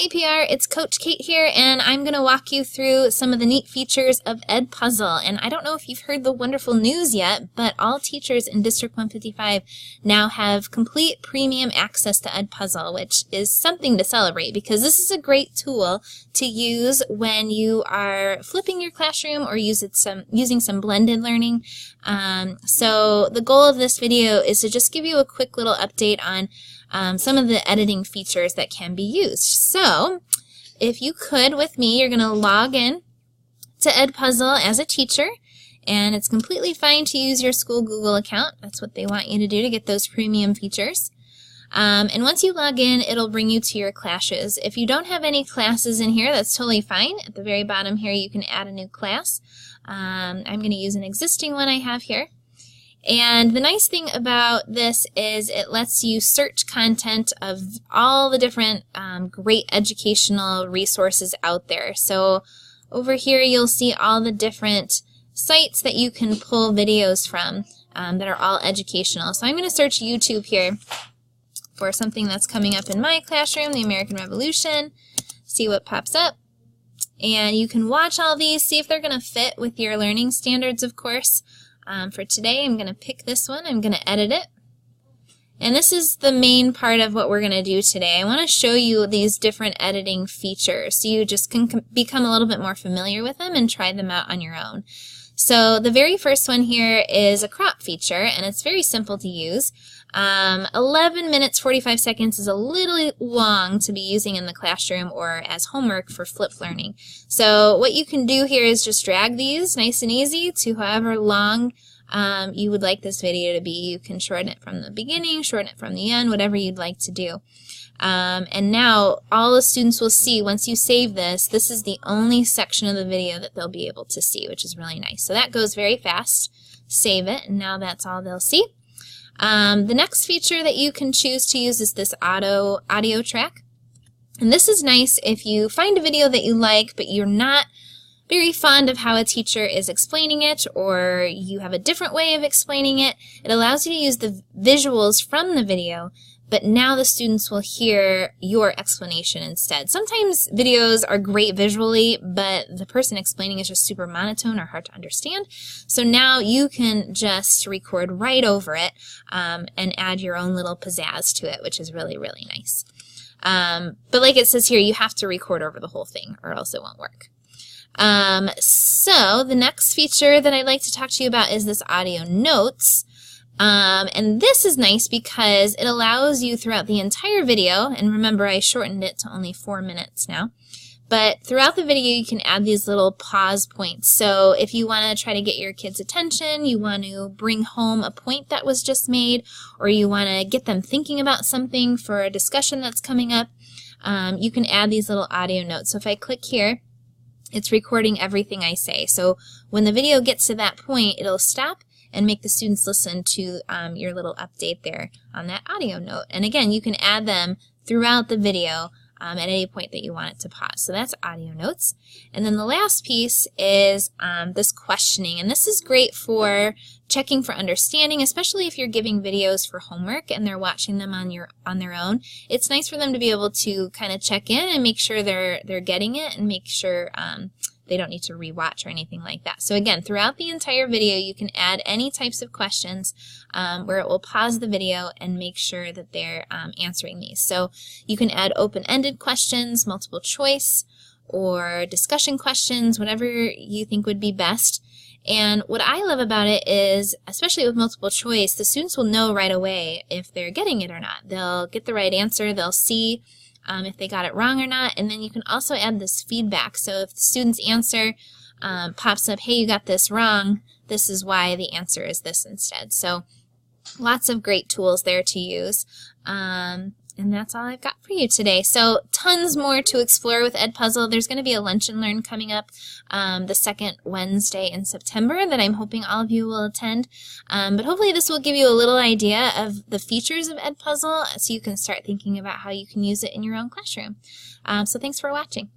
Hey PR, it's Coach Kate here, and I'm going to walk you through some of the neat features of Edpuzzle. And I don't know if you've heard the wonderful news yet, but all teachers in District 155 now have complete premium access to Edpuzzle, which is something to celebrate because this is a great tool to use when you are flipping your classroom or using some blended learning. So the goal of this video is to just give you a quick little update on some of the editing features that can be used. So, if you could, with me, you're going to log in to Edpuzzle as a teacher, and it's completely fine to use your school Google account. That's what they want you to do to get those premium features. And once you log in, it'll bring you to your classes. If you don't have any classes in here, that's totally fine. At the very bottom here, you can add a new class. I'm going to use an existing one I have here. And the nice thing about this is it lets you search content of all the different great educational resources out there. So over here you'll see all the different sites that you can pull videos from that are all educational. So I'm going to search YouTube here for something that's coming up in my classroom, the American Revolution, see what pops up. And you can watch all these, see if they're going to fit with your learning standards, of course. For today, I'm going to pick this one. I'm going to edit it. And this is the main part of what we're going to do today. I want to show you these different editing features so you just can become a little bit more familiar with them and try them out on your own. So the very first one here is a crop feature, and it's very simple to use. 11 minutes 45 seconds is a little long to be using in the classroom or as homework for flipped learning. So what you can do here is just drag these nice and easy to however long you would like this video to be. You can shorten it from the beginning, shorten it from the end, whatever you'd like to do. And now all the students will see once you save this, this is the only section of the video that they'll be able to see, which is really nice. So that goes very fast. Save it, and now that's all they'll see. The next feature that you can choose to use is this Audiotrack. And this is nice if you find a video that you like, but you're not very fond of how a teacher is explaining it, or you have a different way of explaining it. It allows you to use the visuals from the video, but now the students will hear your explanation instead. Sometimes videos are great visually, but the person explaining is just super monotone or hard to understand. So now you can just record right over it and add your own little pizzazz to it, which is really, really nice. But like it says here, you have to record over the whole thing or else it won't work. So the next feature that I'd like to talk to you about is this audio notes. And this is nice because it allows you throughout the entire video, and remember I shortened it to only 4 minutes now, but throughout the video you can add these little pause points. So if you want to try to get your kids' attention, you want to bring home a point that was just made, or you want to get them thinking about something for a discussion that's coming up, you can add these little audio notes. So if I click here, it's recording everything I say. So when the video gets to that point, it'll stop and make the students listen to your little update there on that audio note. And again, you can add them throughout the video at any point that you want it to pause. So that's audio notes. And then the last piece is this questioning. And this is great for checking for understanding, especially if you're giving videos for homework and they're watching them on their own. It's nice for them to be able to kind of check in and make sure they're getting it and make sure they don't need to rewatch or anything like that. So again, throughout the entire video, you can add any types of questions where it will pause the video and make sure that they're answering these. So you can add open-ended questions, multiple choice, or discussion questions, whatever you think would be best. And what I love about it is, especially with multiple choice, the students will know right away if they're getting it or not. They'll get the right answer, they'll see if they got it wrong or not, and then you can also add this feedback. So if the student's answer pops up, hey, you got this wrong, this is why the answer is this instead. So lots of great tools there to use. And that's all I've got for you today. So tons more to explore with Edpuzzle. There's going to be a Lunch and Learn coming up the second Wednesday in September that I'm hoping all of you will attend. But hopefully this will give you a little idea of the features of Edpuzzle so you can start thinking about how you can use it in your own classroom. So thanks for watching.